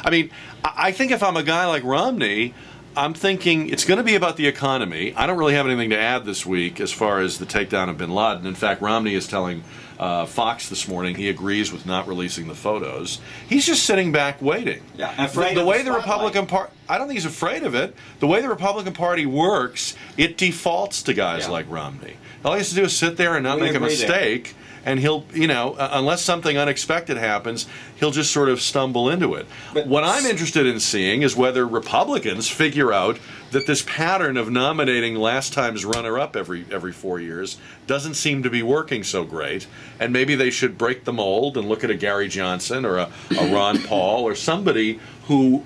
I mean, I think if I'm a guy like Romney, I'm thinking it's going to be about the economy. I don't really have anything to add this week as far as the takedown of Bin Laden. In fact, Romney is telling Fox this morning he agrees with not releasing the photos. He's just sitting back waiting. Yeah, afraid the of way the the Republican Party, I don't think he's afraid of it. The way the Republican Party works, it defaults to guys like Romney. All he has to do is sit there and not make a mistake. And he'll, you know, unless something unexpected happens, he'll just sort of stumble into it. But what I'm interested in seeing is whether Republicans figure out that this pattern of nominating last time's runner-up every 4 years doesn't seem to be working so great, and maybe they should break the mold and look at a Gary Johnson or a Ron Paul or somebody who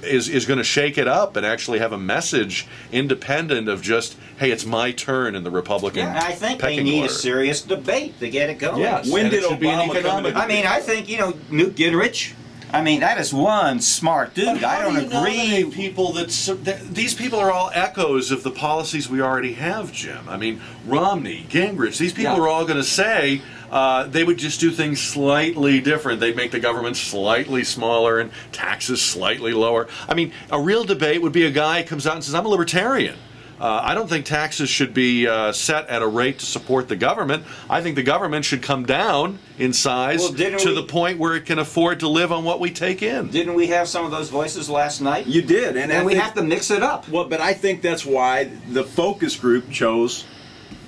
is going to shake it up and actually have a message independent of just, hey, it's my turn in the Republican I think they pecking need order. a serious debate to get it going. Yes, when did Obama come to? I mean, I think, you know, Newt Gingrich, I mean, that is one smart dude. But I don't how do you agree. nominate people these people are all echoes of the policies we already have, Jim. I mean, Romney, Gingrich, these people are all going to say they would just do things slightly different. They'd make the government slightly smaller and taxes slightly lower. I mean, a real debate would be a guy who comes out and says, I'm a libertarian. I don't think taxes should be set at a rate to support the government. I think the government should come down in size to the point where it can afford to live on what we take in. Didn't we have some of those voices last night? You did, and we have to mix it up. Well, but I think that's why the focus group chose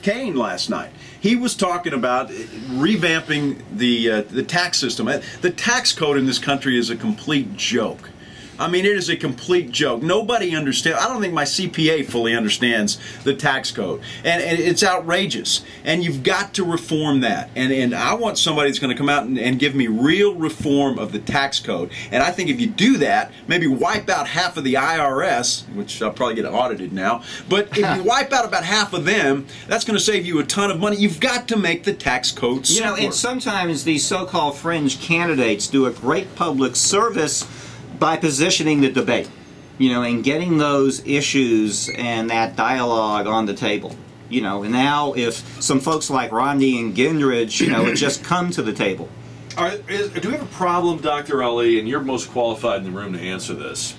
Kane last night. He was talking about revamping the tax system. The tax code in this country is a complete joke. I mean, it is a complete joke. Nobody understands. I don't think my CPA fully understands the tax code. And it's outrageous. And you've got to reform that. And I want somebody that's going to come out and give me real reform of the tax code. And I think if you do that, maybe wipe out half of the IRS, which I'll probably get audited now, but if you wipe out about half of them, that's going to save you a ton of money. You've got to make the tax code simpler. You know, and sometimes these so-called fringe candidates do a great public service by positioning the debate, you know, and getting those issues and that dialogue on the table. You know, and now if some folks like Romney and Gingrich, you know, would just come to the table. Do we have a problem, Dr. Ali, and you're most qualified in the room to answer this?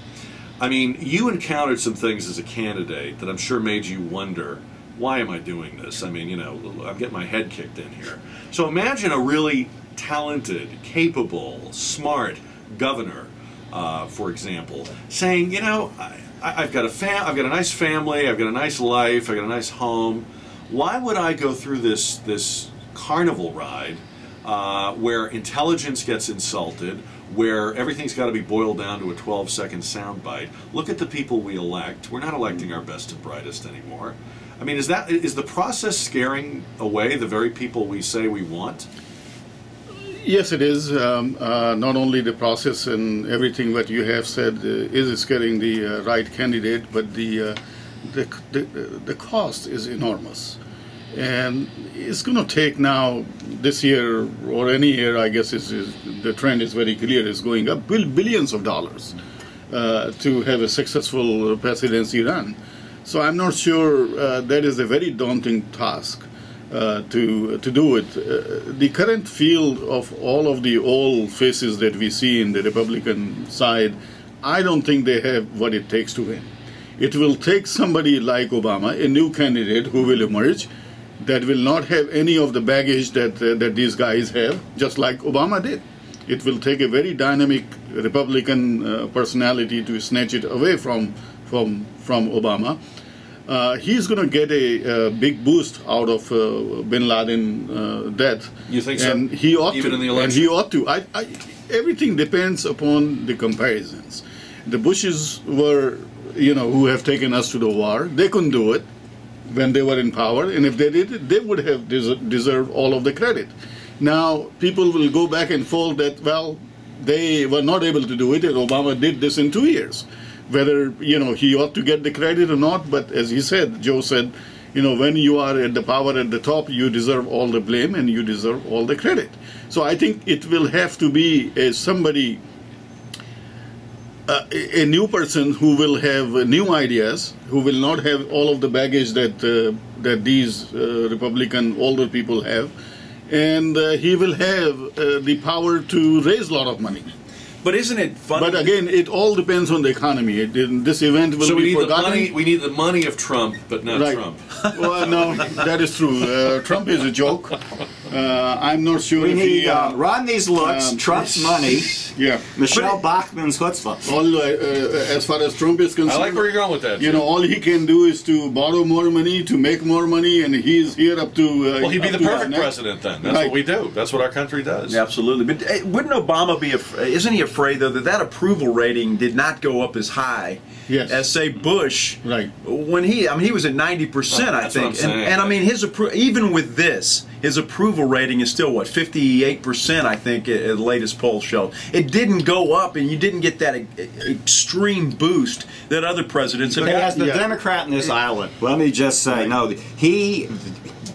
I mean, you encountered some things as a candidate that I'm sure made you wonder, why am I doing this? I mean, you know, I'm getting my head kicked in here. So imagine a really talented, capable, smart governor, for example, saying, you know, I've got a nice family, I've got a nice life, I've got a nice home. Why would I go through this carnival ride where intelligence gets insulted, where everything's got to be boiled down to a 12-second soundbite? Look at the people we elect. We're not electing our best and brightest anymore. I mean, is the process scaring away the very people we say we want? Yes, it is. Not only the process and everything that you have said is scaring the right candidate, but the cost is enormous. And it's going to take now, this year or any year, I guess the trend is very clear, is going up billions of dollars to have a successful presidency run. So I'm not sure that is a very daunting task. To do it. The current field of all of the old faces that we see in the Republican side, I don't think they have what it takes to win. It will take somebody like Obama, a new candidate who will emerge, that will not have any of the baggage that these guys have, just like Obama did. It will take a very dynamic Republican personality to snatch it away from Obama. He's going to get a big boost out of Bin Laden death. You think so? And he ought Even to. in the election? And he ought to. Everything depends upon the comparisons. The Bushes were, you know, who have taken us to the war. They couldn't do it when they were in power, and if they did it, they would have deserved all of the credit. Now, people will go back and forth that, well, they were not able to do it, and Obama did this in 2 years. Whether, you know, he ought to get the credit or not, but as he said, Joe said, you know, when you are at the power at the top, you deserve all the blame and you deserve all the credit. So I think it will have to be somebody, a new person who will have new ideas, who will not have all of the baggage that these Republican older people have, and he will have the power to raise a lot of money. But isn't it funny? But again, it all depends on the economy. This event will So we be need forgotten. the money. We need the money of Trump, but not Right. Trump. Well, no, that is true. Trump is a joke. I'm not sure We if need he. Rodney's looks, Trump's money, Yeah. Michelle Bachmann's chutzpah. All as far as Trump is concerned, I like where you're going with that. you know, all he can do is to borrow more money, to make more money, and he's here up to. Well, he'd be up the to perfect neck. president then. That's Right. what we do. That's what our country does. Absolutely, but wouldn't Obama be? Isn't he afraid though that approval rating did not go up as high Yes. as say Bush? Right. When he was at 90%, I That's what I'm think, saying. and I mean even with this, his approval rating is still what 58%. I think the latest poll showed it didn't go up, and you didn't get that extreme boost that other presidents have But as had. the Democrat in this island, let me just say, no,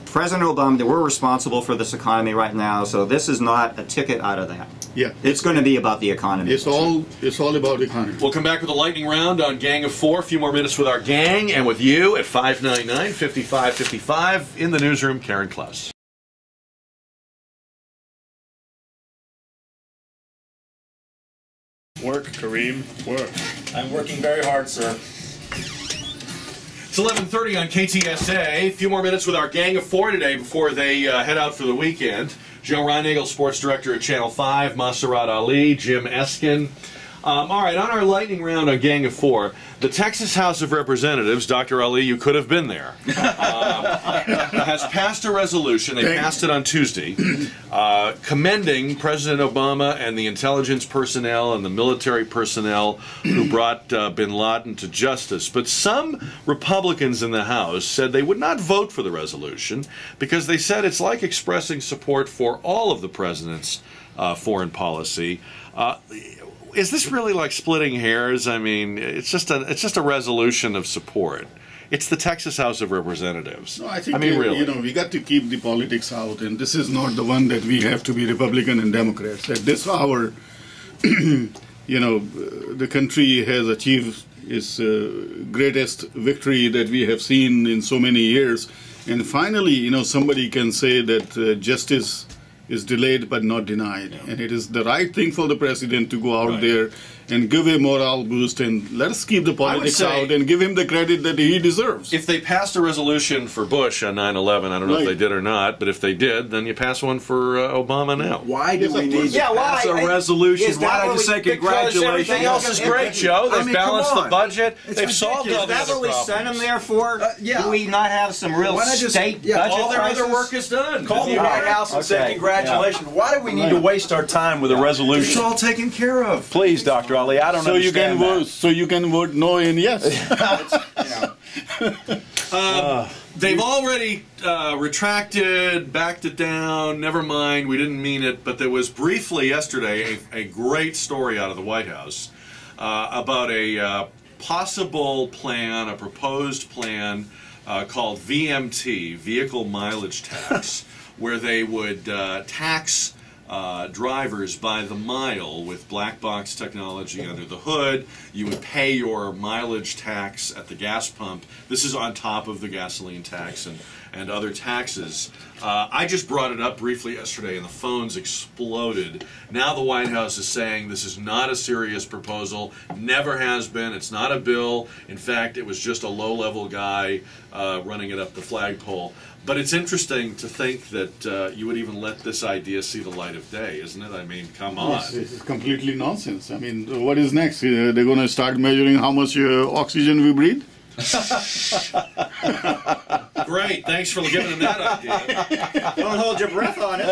President Obama, we're responsible for this economy right now, so this is not a ticket out of that. Yeah. It's going to be about the economy. It's all about economy. We'll come back with a lightning round on Gang of Four. A few more minutes with our gang and with you at 599-5555. In the newsroom, Karen Klaus. Work, Kareem, work. I'm working very hard, sir. It's 11:30 on KTSA. A few more minutes with our Gang of Four today before they head out for the weekend. Joe Reinagel, Sports Director at Channel 5, Masarrat Ali, Jim Eskin. All right, on our lightning round on Gang of Four, the Texas House of Representatives, Dr. Ali, you could have been there, has passed a resolution. They passed it on Tuesday, commending President Obama and the intelligence personnel and the military personnel who brought Bin Laden to justice. But some Republicans in the House said they would not vote for the resolution because they said it's like expressing support for all of the president's foreign policy. Is this really like splitting hairs? I mean, it's just a resolution of support. It's the Texas House of Representatives. No, I think really. we got to keep the politics out, and this is not the one that we have to be Republican and Democrats. At this hour, the country has achieved its greatest victory that we have seen in so many years, and finally, somebody can say that justice is delayed but not denied. Yeah. And it is the right thing for the president to go out there and give a morale boost, and let us keep the politics out and give him the credit that he deserves. If they passed a resolution for Bush on 9/11, I don't know if they did or not, but if they did, then you pass one for Obama now. Why do we need to pass a resolution? Why don't I just say congratulations? Everything else is great, Joe. They've balanced the budget. They've solved all the other problems. Is that what we sent them there for? Do we not have some real state budget all their crisis? other work is done. Call the White House and say congratulations. Why do we need to waste our time with a resolution? It's all taken care of. Please, Dr. Ali, I don't understand that. So you can vote no and yes. They've already retracted, backed it down, never mind, we didn't mean it, but there was briefly yesterday a great story out of the White House about a possible plan, a proposed plan called VMT, Vehicle Mileage Tax, where they would tax drivers by the mile with black box technology under the hood. You would pay your mileage tax at the gas pump. This is on top of the gasoline tax and other taxes. I just brought it up briefly yesterday and the phones exploded. Now the White House is saying this is not a serious proposal, never has been, it's not a bill. In fact, it was just a low-level guy running it up the flagpole. But it's interesting to think that you would even let this idea see the light of day, isn't it? I mean, come on. Yes, it's completely nonsense. I mean, what is next? They're going to start measuring how much oxygen we breathe? Great, thanks for giving them that idea. Don't hold your breath on it.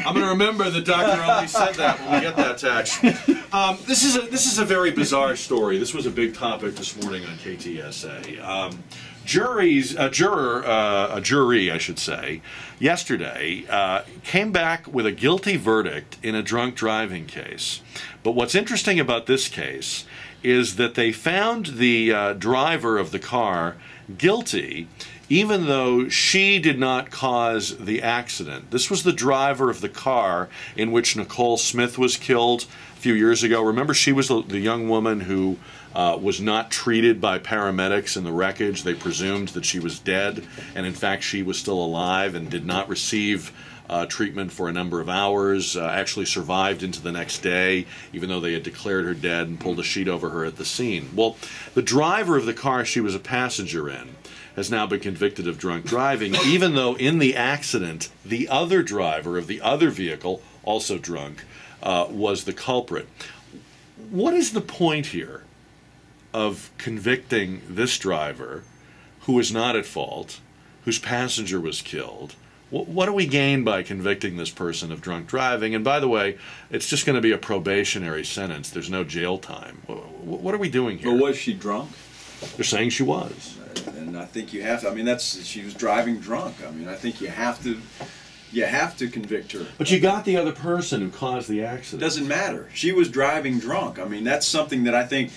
I'm going to remember that Dr. Ali said that when we get that tax. This is a very bizarre story. This was a big topic this morning on KTSA. A jury, I should say, yesterday came back with a guilty verdict in a drunk driving case. But what's interesting about this case is that they found the driver of the car guilty even though she did not cause the accident. This was the driver of the car in which Nicole Smith was killed a few years ago. Remember, she was the young woman who was not treated by paramedics in the wreckage. They presumed that she was dead, and in fact she was still alive and did not receive treatment for a number of hours, actually survived into the next day, even though they had declared her dead and pulled a sheet over her at the scene. Well, the driver of the car she was a passenger in has now been convicted of drunk driving, even though in the accident, the other driver of the other vehicle, also drunk, was the culprit. What is the point here of convicting this driver, who is not at fault, whose passenger was killed? What do we gain by convicting this person of drunk driving? And by the way, it's just going to be a probationary sentence. There's no jail time. What are we doing here? But was she drunk? They're saying she was. And I think you have to. I mean, she was driving drunk. I mean, I think you have to convict her. But you got the other person who caused the accident. Doesn't matter. She was driving drunk. I mean, that's something that I think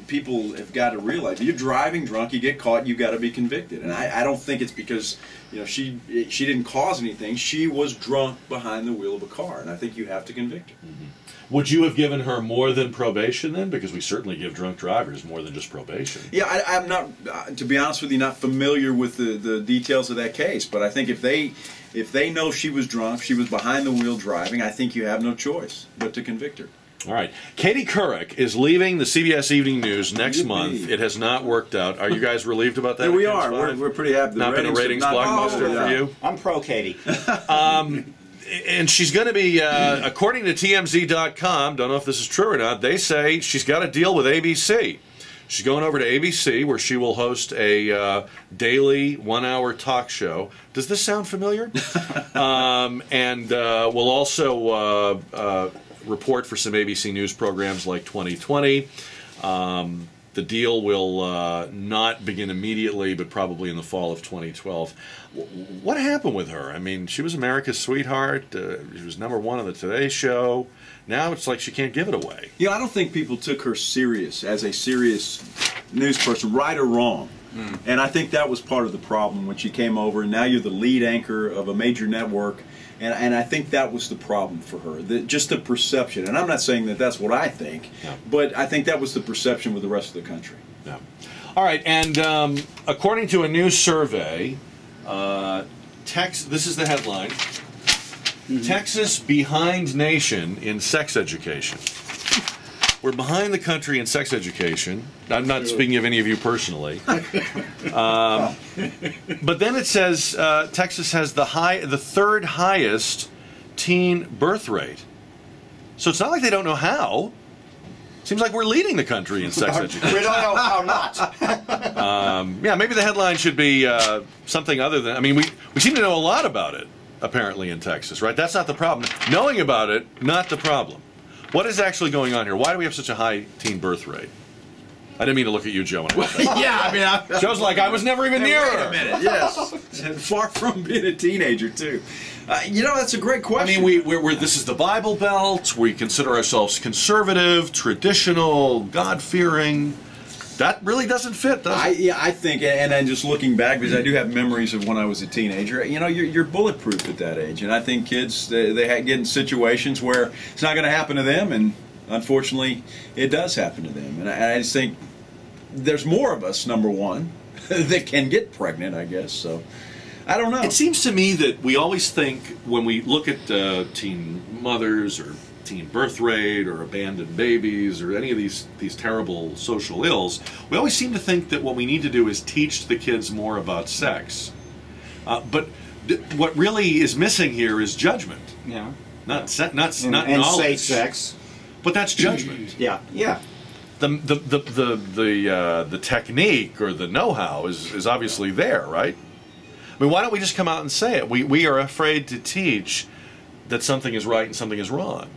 people have got to realize. If you're driving drunk, you get caught, you've got to be convicted. And I don't think it's because she didn't cause anything. She was drunk behind the wheel of a car, and I think you have to convict her. Mm-hmm. Would you have given her more than probation then? Because we certainly give drunk drivers more than just probation. Yeah, I'm not, to be honest with you, not familiar with the details of that case. But I think if they know she was drunk, she was behind the wheel driving, I think you have no choice but to convict her. All right. Katie Couric is leaving the CBS Evening News next month. It has not worked out. Are you guys relieved about that? Yeah, we are. We're pretty happy. Not been a ratings blockbuster for you? I'm pro Katie. And she's going to be, according to TMZ.com, don't know if this is true or not, they say she's got a deal with ABC. She's going over to ABC, where she will host a daily one-hour talk show. Does this sound familiar? And we'll also report for some ABC News programs like 2020. The deal will not begin immediately, but probably in the fall of 2012. What happened with her? I mean, she was America's sweetheart. She was #1 on the Today Show. Now it's like she can't give it away. I don't think people took her serious as a serious news person, right or wrong. And I think that was part of the problem when she came over. And now you're the lead anchor of a major network. And I think that was the problem for her, just the perception. And I'm not saying that that's what I think, but I think that was the perception with the rest of the country. Yeah. All right, and according to a new survey, this is the headline, Texas behind nation in sex education. We're behind the country in sex education. I'm not speaking of any of you personally. But then it says Texas has the third highest teen birth rate. So it's not like they don't know how. Seems like we're leading the country in sex education. We don't know how not. Yeah, maybe the headline should be something other than, I mean, we seem to know a lot about it, apparently, in Texas, right? That's not the problem. Knowing about it, not the problem. What is actually going on here? Why do we have such a high teen birth rate? I didn't mean to look at you, Joe. Joe's like, I was never even near her. Wait a minute, yes. Far from being a teenager, too. That's a great question. I mean, this is the Bible Belt. We consider ourselves conservative, traditional, God-fearing. That really doesn't fit, does it? I think, and then just looking back, because I do have memories of when I was a teenager, you're bulletproof at that age. And I think kids, they get in situations where it's not going to happen to them, and unfortunately, it does happen to them. And I just think there's more of us, #1, that can get pregnant, I guess. So, I don't know. It seems to me that we always think, when we look at teen mothers or teen birth rate or abandoned babies or any of these terrible social ills, we always seem to think that what we need to do is teach the kids more about sex. But what really is missing here is judgment. Yeah. Not and knowledge. safe sex. But that's judgment. Yeah. The technique or the know-how is obviously there, right? I mean, why don't we just come out and say it? We are afraid to teach that something is right and something is wrong.